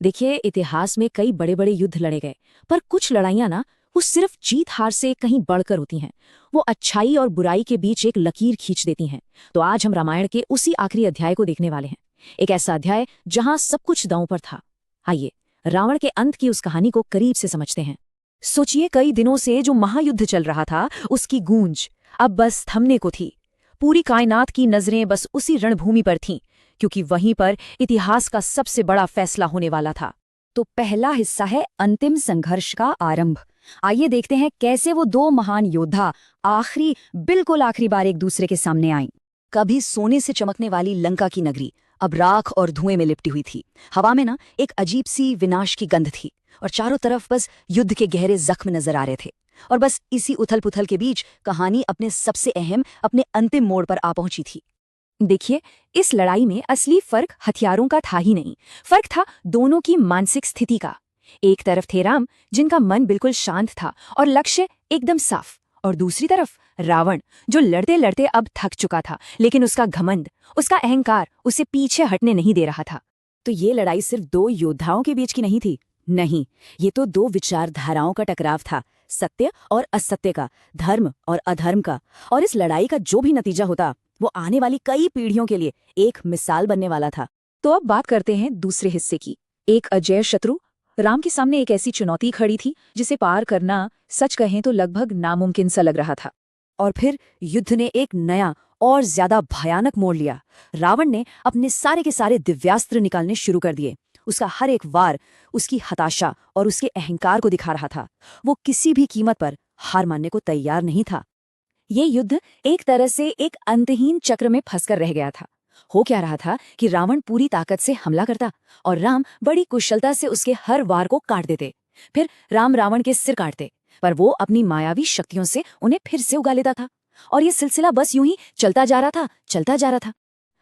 देखिए, इतिहास में कई बड़े बड़े युद्ध लड़े गए, पर कुछ लड़ाइयाँ ना वो सिर्फ जीत हार से कहीं बढ़कर होती हैं। वो अच्छाई और बुराई के बीच एक लकीर खींच देती हैं। तो आज हम रामायण के उसी आखिरी अध्याय को देखने वाले हैं। एक ऐसा अध्याय जहां सब कुछ दांव पर था। आइए रावण के अंत की उस कहानी को करीब से समझते हैं। सोचिए, कई दिनों से जो महायुद्ध चल रहा था उसकी गूंज अब बस थमने को थी। पूरी कायनात की नजरें बस उसी रणभूमि पर थीं, क्योंकि वहीं पर इतिहास का सबसे बड़ा फैसला होने वाला था। तो पहला हिस्सा है अंतिम संघर्ष का आरंभ। आइए देखते हैं कैसे वो दो महान योद्धा बिल्कुल आखिरी बार एक दूसरे के सामने आए। कभी सोने से चमकने वाली लंका की नगरी अब राख और धुएं में लिपटी हुई थी। हवा में ना एक अजीब सी विनाश की गंध थी और चारों तरफ बस युद्ध के गहरे जख्म नजर आ रहे थे। और बस इसी उथल पुथल के बीच कहानी अपने अंतिम मोड़ पर आ पहुंची थी। देखिए, इस लड़ाई में असली फर्क हथियारों का था ही नहीं, फर्क था दोनों की मानसिक स्थिति का। एक तरफ थे राम, जिनका मन बिल्कुल शांत था और लक्ष्य एकदम साफ, और दूसरी तरफ रावण, जो लड़ते लड़ते अब थक चुका था, लेकिन उसका घमंड, उसका अहंकार उसे पीछे हटने नहीं दे रहा था। तो ये लड़ाई सिर्फ दो योद्धाओं के बीच की नहीं थी, नहीं, ये तो दो विचारधाराओं का टकराव था, सत्य और असत्य का, धर्म और अधर्म का। और इस लड़ाई का जो भी नतीजा होता, वो आने वाली कई पीढ़ियों के लिए एक मिसाल बनने वाला था। तो अब बात करते हैं दूसरे हिस्से की। एक अजय शत्रु राम के सामने एक ऐसी चुनौती खड़ी थी जिसे पार करना, सच कहें तो लगभग नामुमकिन सा लग रहा था। और फिर युद्ध ने एक नया और ज्यादा भयानक मोड़ लिया। रावण ने अपने सारे के सारे दिव्यास्त्र निकालने शुरू कर दिए। उसका हर एक वार उसकी हताशा और उसके अहंकार को दिखा रहा था। वो किसी भी कीमत पर हार मानने को तैयार नहीं था। ये युद्ध एक तरह से एक अंतहीन चक्र में फंसकर रह गया था। हो क्या रहा था कि रावण पूरी ताकत से हमला करता और राम बड़ी कुशलता से उसके हर वार को काट देते। फिर राम रावण के सिर काटते, पर वो अपनी मायावी शक्तियों से उन्हें फिर से उगा लेता था। और ये सिलसिला बस यूं ही चलता जा रहा था।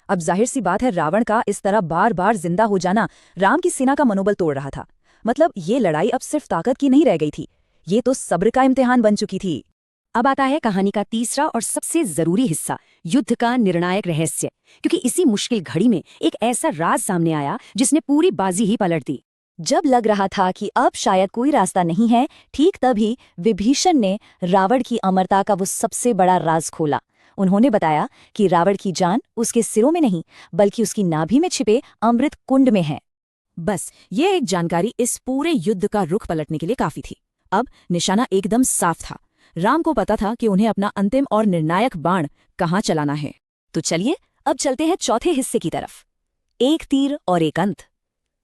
अब जाहिर सी बात है, रावण का इस तरह बार बार जिंदा हो जाना राम की सेना का मनोबल तोड़ रहा था। मतलब ये लड़ाई अब सिर्फ ताकत की नहीं रह गई थी, ये तो सब्र का इम्तिहान बन चुकी थी। अब आता है कहानी का तीसरा और सबसे जरूरी हिस्सा, युद्ध का निर्णायक रहस्य। क्योंकि इसी मुश्किल घड़ी में एक ऐसा राज सामने आया जिसने पूरी बाजी ही पलट दी। जब लग रहा था कि अब शायद कोई रास्ता नहीं है, ठीक तभी विभीषण ने रावण की अमरता का वो सबसे बड़ा राज खोला। उन्होंने बताया कि रावण की जान उसके सिरों में नहीं, बल्कि उसकी नाभि में छिपे अमृत कुंड में है। बस ये एक जानकारी इस पूरे युद्ध का रुख पलटने के लिए काफी थी। अब निशाना एकदम साफ था। राम को पता था कि उन्हें अपना अंतिम और निर्णायक बाण कहाँ चलाना है। तो चलिए अब चलते हैं चौथे हिस्से की तरफ, एक तीर और एक अंत।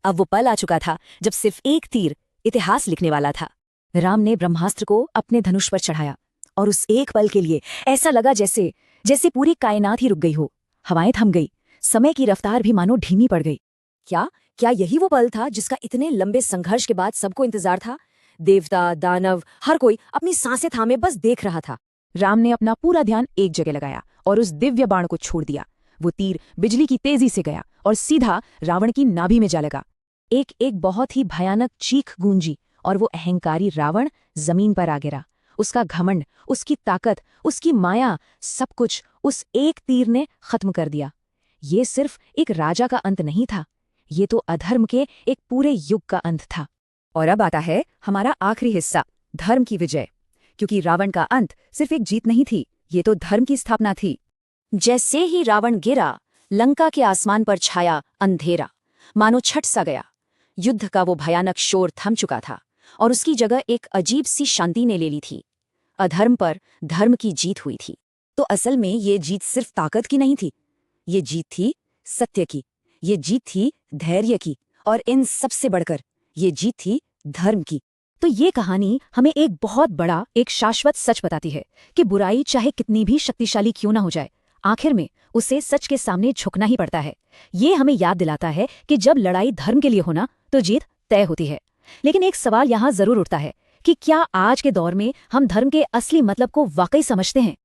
अब वो पल आ चुका था जब सिर्फ एक तीर इतिहास लिखने वाला था। राम ने ब्रह्मास्त्र को अपने धनुष पर चढ़ाया और उस एक पल के लिए ऐसा लगा जैसे पूरी कायनात ही रुक गई हो। हवाएं थम गई, समय की रफ्तार भी मानो धीमी पड़ गई। क्या यही वो पल था जिसका इतने लंबे संघर्ष के बाद सबको इंतजार था? देवता, दानव, हर कोई अपनी सांसें थामे बस देख रहा था। राम ने अपना पूरा ध्यान एक जगह लगाया और उस दिव्य बाण को छोड़ दिया। वो तीर बिजली की तेजी से गया और सीधा रावण की नाभि में जा लगा। एक बहुत ही भयानक चीख गूंजी और वो अहंकारी रावण जमीन पर आ गिरा। उसका घमंड, उसकी ताकत, उसकी माया, सब कुछ उस एक तीर ने खत्म कर दिया। ये सिर्फ एक राजा का अंत नहीं था, ये तो अधर्म के एक पूरे युग का अंत था। और अब आता है हमारा आखिरी हिस्सा, धर्म की विजय। क्योंकि रावण का अंत सिर्फ एक जीत नहीं थी, ये तो धर्म की स्थापना थी। जैसे ही रावण गिरा, लंका के आसमान पर छाया अंधेरा, मानो छट सा गया। युद्ध का वो भयानक शोर थम चुका था और उसकी जगह एक अजीब सी शांति ने ले ली थी। अधर्म पर धर्म की जीत हुई थी। तो असल में ये जीत सिर्फ ताकत की नहीं थी, ये जीत थी सत्य की, ये जीत थी धैर्य की, और इन सबसे बढ़कर ये जीत थी धर्म की। तो ये कहानी हमें एक बहुत बड़ा, एक शाश्वत सच बताती है कि बुराई चाहे कितनी भी शक्तिशाली क्यों ना हो जाए, आखिर में उसे सच के सामने झुकना ही पड़ता है। ये हमें याद दिलाता है कि जब लड़ाई धर्म के लिए हो ना, तो जीत तय होती है। लेकिन एक सवाल यहाँ जरूर उठता है कि क्या आज के दौर में हम धर्म के असली मतलब को वाकई समझते हैं?